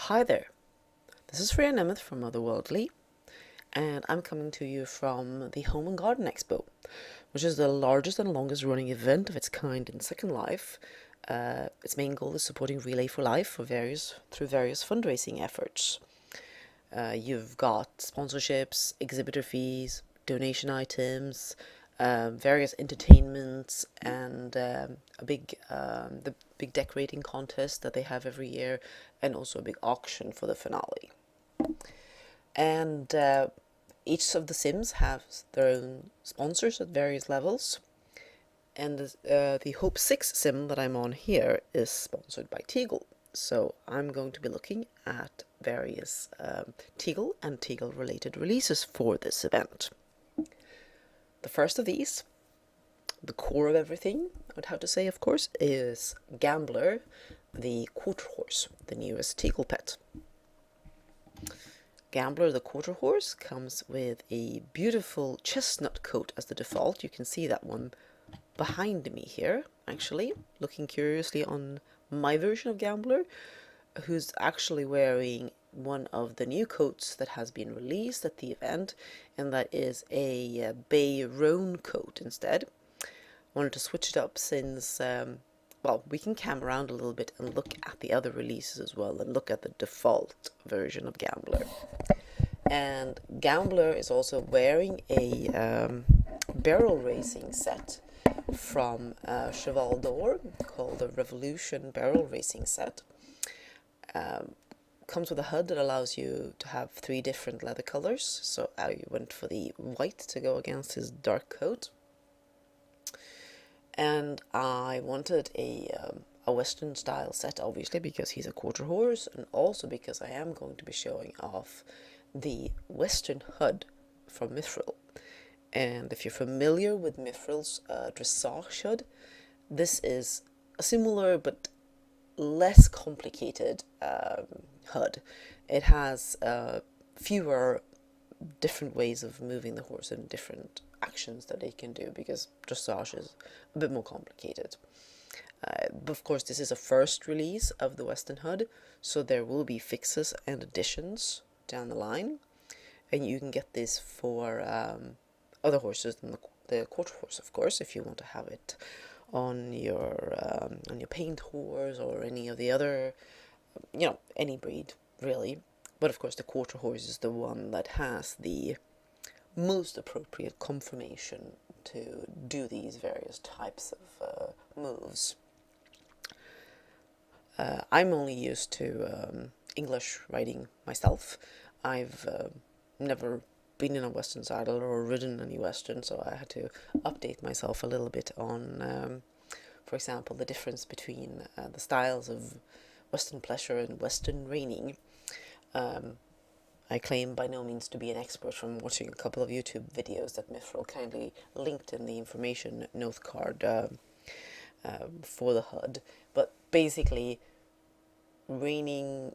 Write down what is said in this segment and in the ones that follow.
Hi there, this is Freya Nemeth from Otherworldly, and I'm coming to you from the Home and Garden Expo, which is the largest and longest running event of its kind in Second Life. Its main goal is supporting Relay for Life through various fundraising efforts. You've got sponsorships, exhibitor fees, donation items, various entertainments, and the big decorating contest that they have every year, and also a big auction for the finale. And each of the sims have their own sponsors at various levels. And the Hope 6 sim that I'm on here is sponsored by Teagle. So I'm going to be looking at various Teagle and Teagle related releases for this event. The first of these, the core of everything, I would have to say, of course, is Gambler, the quarter horse, the newest Teagle pet. Gambler the quarter horse comes with a beautiful chestnut coat as the default. You can see that one behind me here, actually, looking curiously on my version of Gambler, who's actually wearing one of the new coats that has been released at the event, and that is a bay roan coat instead. Wanted to switch it up since, well, we can cam around a little bit and look at the other releases as well, and look at the default version of Gambler. And Gambler is also wearing a barrel racing set from Cheval d'Or called the Revolution Barrel Racing Set. Comes with a HUD that allows you to have 3 different leather colors, so I went for the white to go against his dark coat. And I wanted a Western style set, obviously, because he's a quarter horse, and also because I am going to be showing off the Western HUD from Mithril. And if you're familiar with Mithril's dressage HUD, this is a similar but less complicated HUD. It has fewer different ways of moving the horse and different actions that they can do, because dressage is a bit more complicated. But of course, this is a first release of the Western HUD, so there will be fixes and additions down the line, and you can get this for other horses than the quarter horse, of course, if you want to have it on your paint horse or any of the other, any breed really. But of course, the quarter horse is the one that has the most appropriate conformation to do these various types of moves. I'm only used to English writing myself. I've never been in a Western saddle or ridden any Western, so I had to update myself a little bit on, for example, the difference between the styles of Western pleasure and Western reining. I claim by no means to be an expert from watching a couple of YouTube videos that Mithril kindly linked in the information note card for the HUD, but basically reining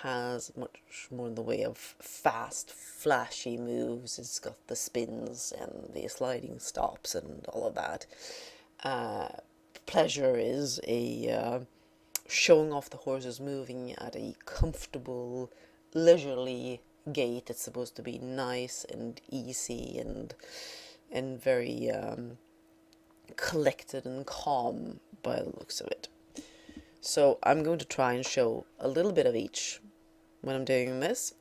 has much more in the way of fast, flashy moves. It's got the spins and the sliding stops and all of that. Pleasure is a showing off the horses moving at a comfortable, leisurely gait. It's supposed to be nice and easy and very collected and calm by the looks of it. So I'm going to try and show a little bit of each when I'm doing this,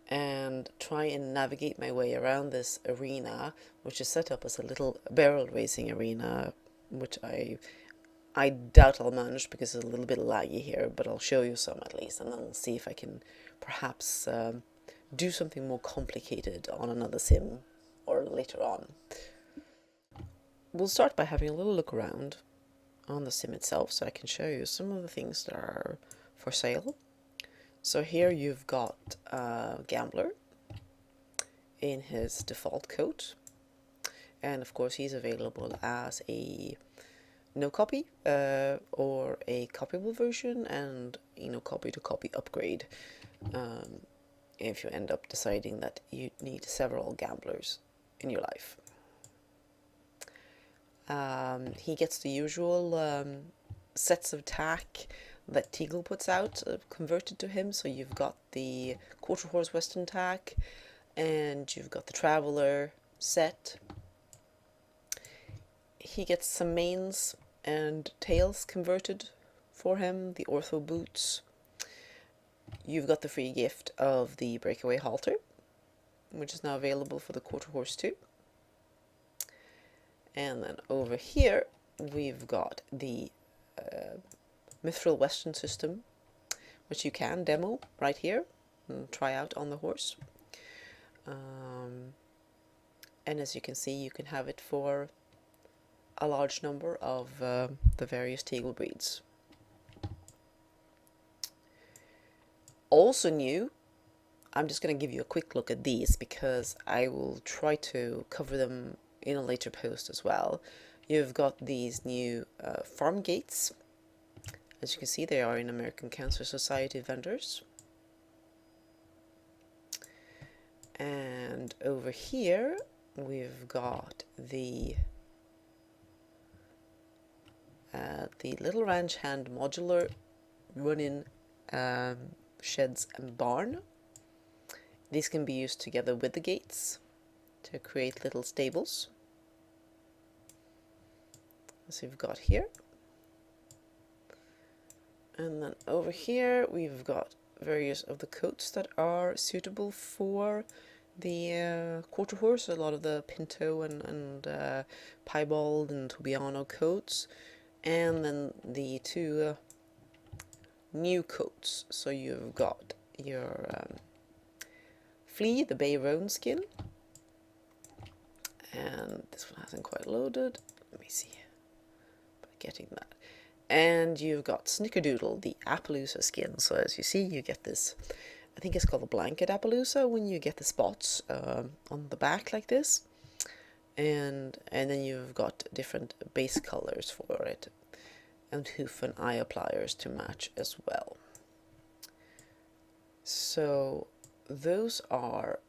and try and navigate my way around this arena, which is set up as a little barrel racing arena, which I doubt I'll manage because it's a little bit laggy here, but I'll show you some at least, and then we'll see if I can perhaps do something more complicated on another sim or later on. We'll start by having a little look around on the sim itself, so I can show you some of the things that are for sale. So here you've got Gambler in his default coat, and of course he's available as a no copy or a copyable version, and copy to copy upgrade if you end up deciding that you need several Gamblers in your life. He gets the usual sets of tack that Teagle puts out converted to him. So you've got the quarter horse Western tack, and you've got the Traveler set. He gets some manes and tails converted for him, the ortho boots. You've got the free gift of the breakaway halter, which is now available for the quarter horse too. And then over here we've got the Mithril Western system, which you can demo right here and try out on the horse. And as you can see, you can have it for a large number of the various Teagle breeds. Also new, I'm just going to give you a quick look at these because I will try to cover them in a later post as well. You've got these new farm gates. As you can see, they are in American Cancer Society vendors. And over here we've got the Little Ranch Hand modular run-in sheds and barn. These can be used together with the gates to create little stables, as we've got here. And then over here we've got various of the coats that are suitable for the quarter horse. A lot of the Pinto and Piebald and Tobiano coats, and then the two new coats. So you've got your Flea, the Bay Roan skin, and this one hasn't quite loaded. Let me see by getting that. And you've got Snickerdoodle, the Appaloosa skin. So as you see, you get this, I think it's called the blanket Appaloosa, when you get the spots on the back like this. And then you've got different base colors for it, and hoof and eye appliers to match as well. So those are,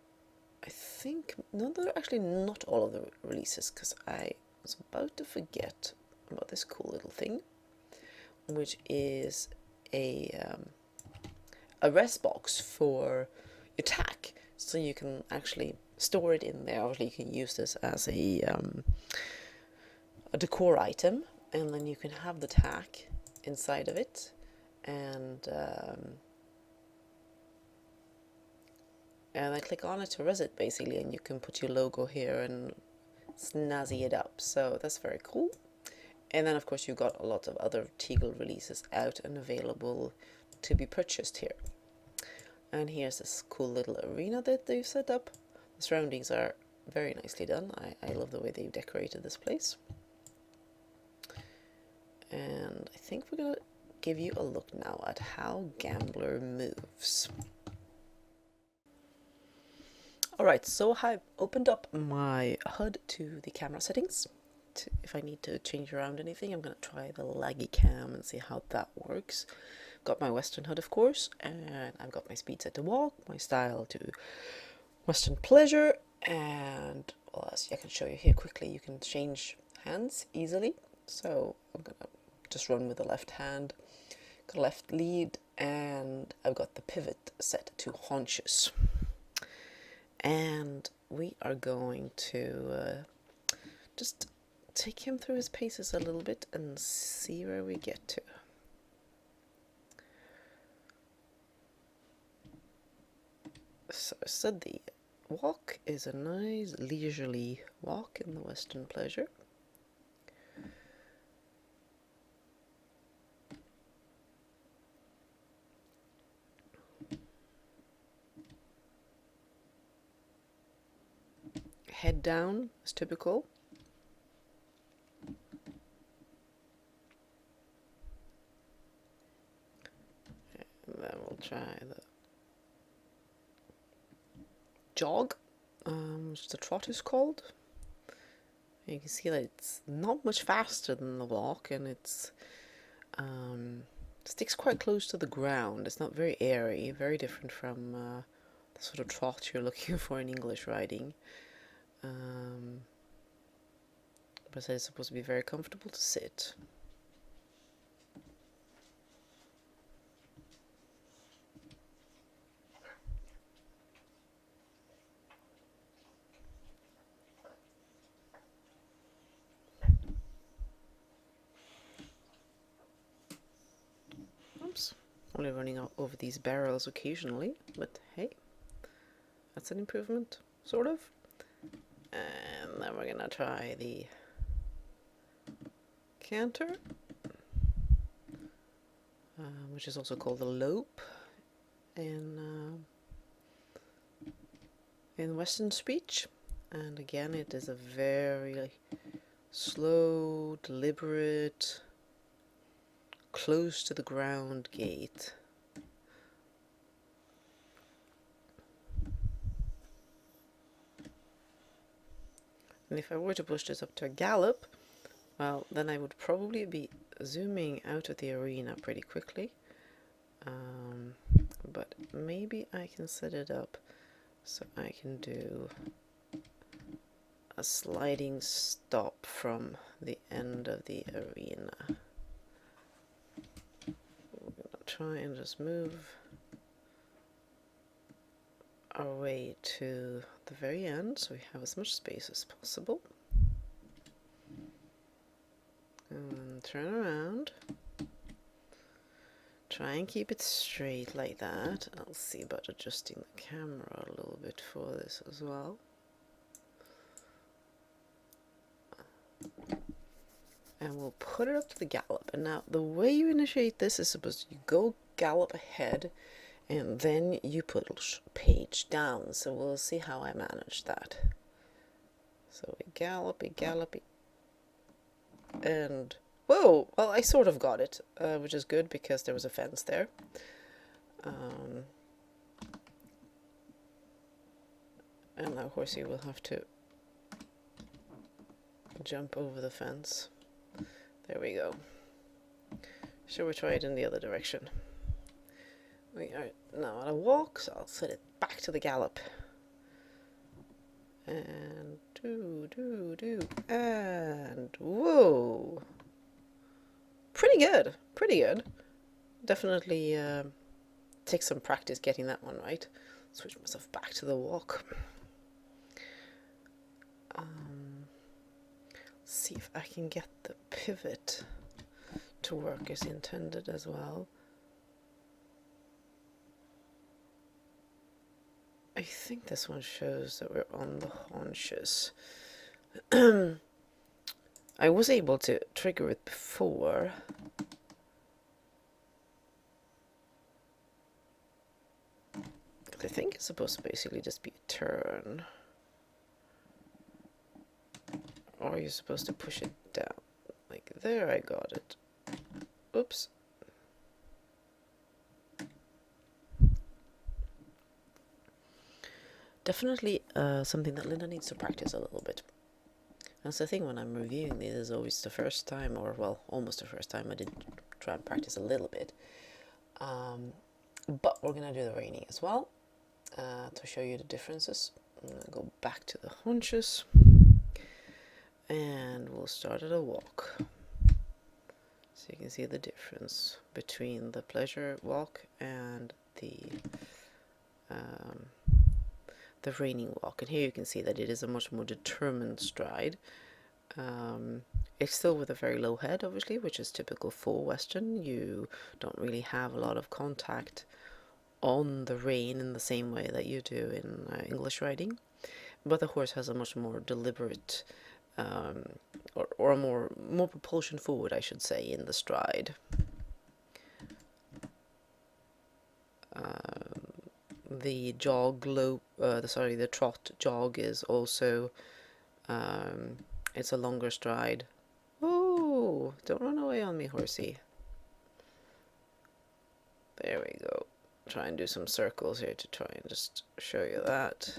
I think, no, they're actually not all of the releases, because I was about to forget about this cool little thing, which is a rest box for your tack. So you can actually store it in there, or you can use this as a decor item, and then you can have the tack inside of it, and I click on it to res it basically, and you can put your logo here and snazzy it up. So that's very cool. And then of course you've got a lot of other Teagle releases out and available to be purchased here. And here's this cool little arena that they've set up. The surroundings are very nicely done. I love the way they've decorated this place. And I think we're going to give you a look now at how Gambler moves. Alright, so I've opened up my HUD to the camera settings. If I need to change around anything, I'm going to try the laggy cam and see how that works. Got my Western HUD, of course, and I've got my speed set to walk, my style to Western pleasure, and well, as I can show you here quickly, you can change hands easily. So I'm going to just run with the left hand, got left lead, and I've got the pivot set to haunches. And we are going to just take him through his paces a little bit and see where we get to. So I said the walk is a nice leisurely walk in the Western pleasure. Head down as typical. And then we'll try the jog, which the trot is called. You can see that it's not much faster than the walk, and it's sticks quite close to the ground. It's not very airy, very different from the sort of trot you're looking for in English riding. But it's supposed to be very comfortable to sit. only running over these barrels occasionally, but hey, that's an improvement, sort of. And then we're gonna try the canter, which is also called the lope in Western speech. And again, it is a very slow, deliberate, close to the ground gait. And if I were to push this up to a gallop, well, then I would probably be zooming out of the arena pretty quickly. But maybe I can set it up so I can do a sliding stop from the end of the arena. We're gonna try and just move our way to the very end so we have as much space as possible. And turn around. Try and keep it straight like that. I'll see about adjusting the camera a little bit for this as well. And we'll put it up to the gallop. And now the way you initiate this is supposed to go gallop ahead and then you push page down. So we'll see how I manage that. So we gallop, and whoa, well, I sort of got it, which is good because there was a fence there. And now horsey will have to jump over the fence. There we go. Shall we try it in the other direction? We are now on a walk, so I'll set it back to the gallop. And and whoa! Pretty good, pretty good. Definitely take some practice getting that one right. Switch myself back to the walk. See if I can get the pivot to work as intended as well. I think this one shows that we're on the haunches. I was able to trigger it before. I think it's supposed to basically just be a turn. Or you're supposed to push it down. Like there, I got it. Oops. Definitely something that Linda needs to practice a little bit. That's the thing when I'm reviewing these, is always the first time, or well, almost the first time I did try and practice a little bit. But we're gonna do the reining as well to show you the differences. I'm gonna go back to the haunches and we'll start at a walk. So you can see the difference between the pleasure walk and the reining walk. And here you can see that it is a much more determined stride. It's still with a very low head, obviously, which is typical for Western. You don't really have a lot of contact on the rein in the same way that you do in English riding. But the horse has a much more deliberate or a more propulsion forward, I should say, in the stride. The jog lope, the trot jog is also, it's a longer stride. Oh, don't run away on me, horsey. There we go. Try and do some circles here to try and just show you that.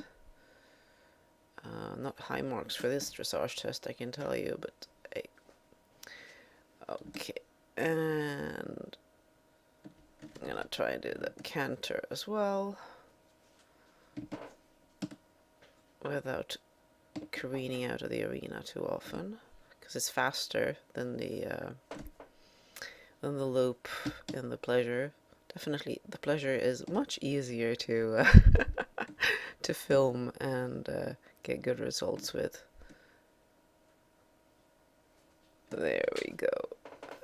Not high marks for this dressage test, I can tell you, but hey. Okay, and I'm gonna try and do the canter as well without careening out of the arena too often, because it's faster than the lope and the pleasure. Definitely, the pleasure is much easier to to film and get good results with. There we go,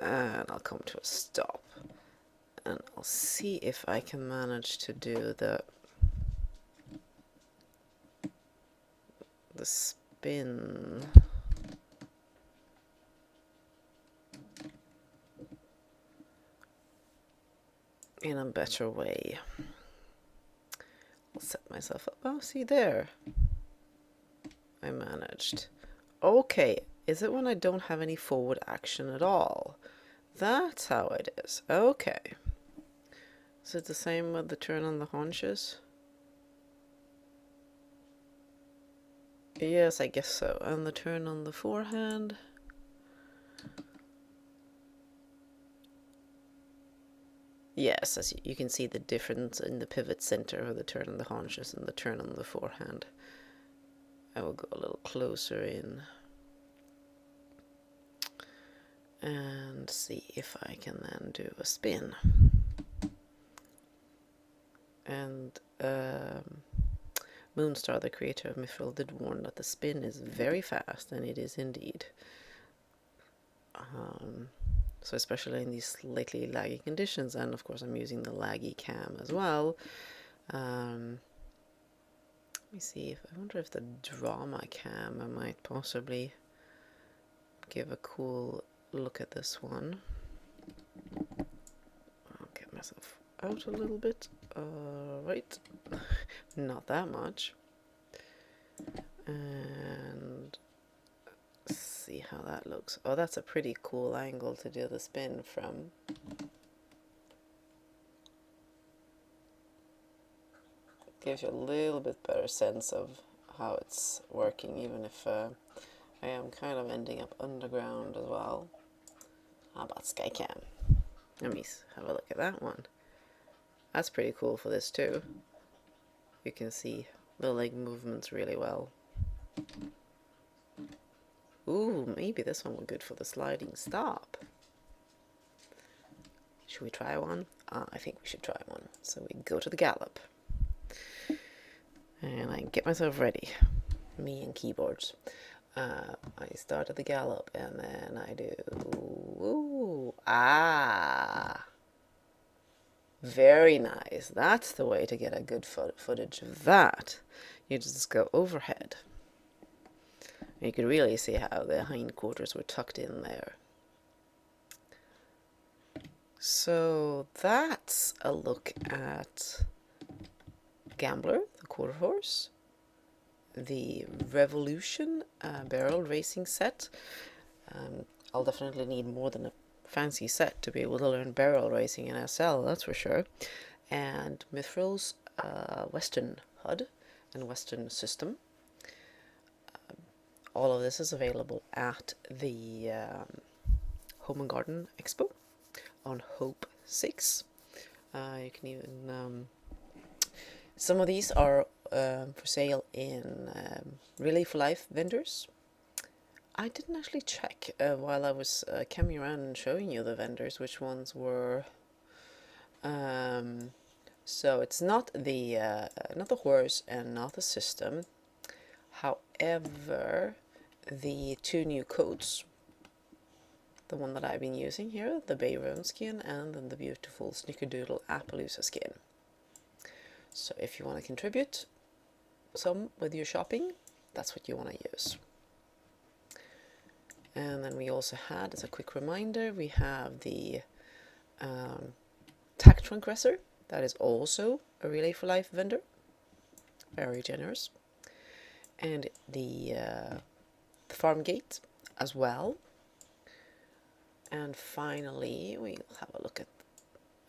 and I'll come to a stop, And I'll see if I can manage to do the spin. In a better way. I'll set myself up. Oh, see there. I managed. Okay, is it when I don't have any forward action at all? That's how it is. Okay. Is it the same with the turn on the haunches? Yes, I guess so. And the turn on the forehand. Yes, as you can see the difference in the pivot center of the turn on the haunches and the turn on the forehand. I will go a little closer in and see if I can then do a spin. And Moonstar, the creator of Mithril, did warn that the spin is very fast, and it is indeed. So especially in these slightly laggy conditions, and of course I'm using the laggy cam as well. Let me see if I wonder if the drama cam I might possibly give a cool look at this one. I'll get myself out a little bit. Right, not that much. And see how that looks. Oh, that's a pretty cool angle to do the spin from. Gives you a little bit better sense of how it's working, even if I am kind of ending up underground as well. How about Skycam? Let me have a look at that one. That's pretty cool for this too. You can see the leg movements really well. Ooh, maybe this one would be good for the sliding stop. Should we try one? I think we should try one. So we go to the gallop. And I get myself ready. Me and keyboards. I start at the gallop and then I do... Ooh, very nice. That's the way to get a good footage of that. You just go overhead. You can really see how the hindquarters were tucked in there. So that's a look at Gambler, the quarter horse, the Revolution barrel racing set. I'll definitely need more than a fancy set to be able to learn barrel racing in SL, that's for sure. And Mithril's Western HUD and Western system. All of this is available at the Home and Garden Expo on Hope 6. You can even... some of these are for sale in Relay for Life vendors. I didn't actually check while I was coming around and showing you the vendors which ones were. So it's not the horse and not the system. However, the two new coats, the one that I've been using here, the Bayron skin, and then the beautiful Snickerdoodle Appaloosa skin. So if you want to contribute some with your shopping, that's what you want to use. And then we also had, as a quick reminder, we have the tack trunk dresser. That is also a Relay for Life vendor. Very generous. And the farm gate as well. And finally, we'll have a look at,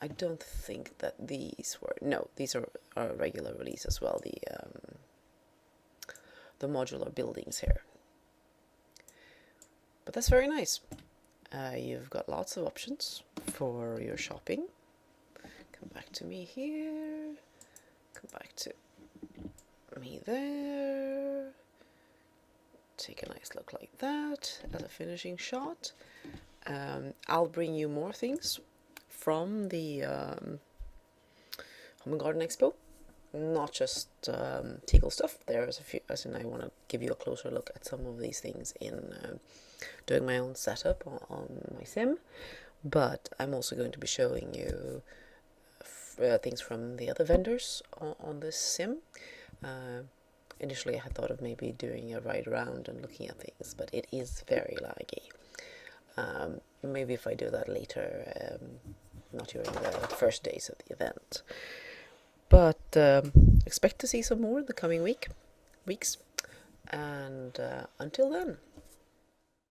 I don't think that these were, no, these are a regular release as well, the modular buildings here. But that's very nice. You've got lots of options for your shopping. Come back to me here. Come back to me there. Take a nice look like that as a finishing shot. I'll bring you more things from the Home and Garden Expo. Not just Teagle stuff. There's a few, as in I want to give you a closer look at some of these things in doing my own setup on my sim. But I'm also going to be showing you things from the other vendors on this sim. Initially I had thought of maybe doing a ride around and looking at things, but it is very laggy. Maybe if I do that later, not during the first days of the event. But expect to see some more in the coming weeks. And until then,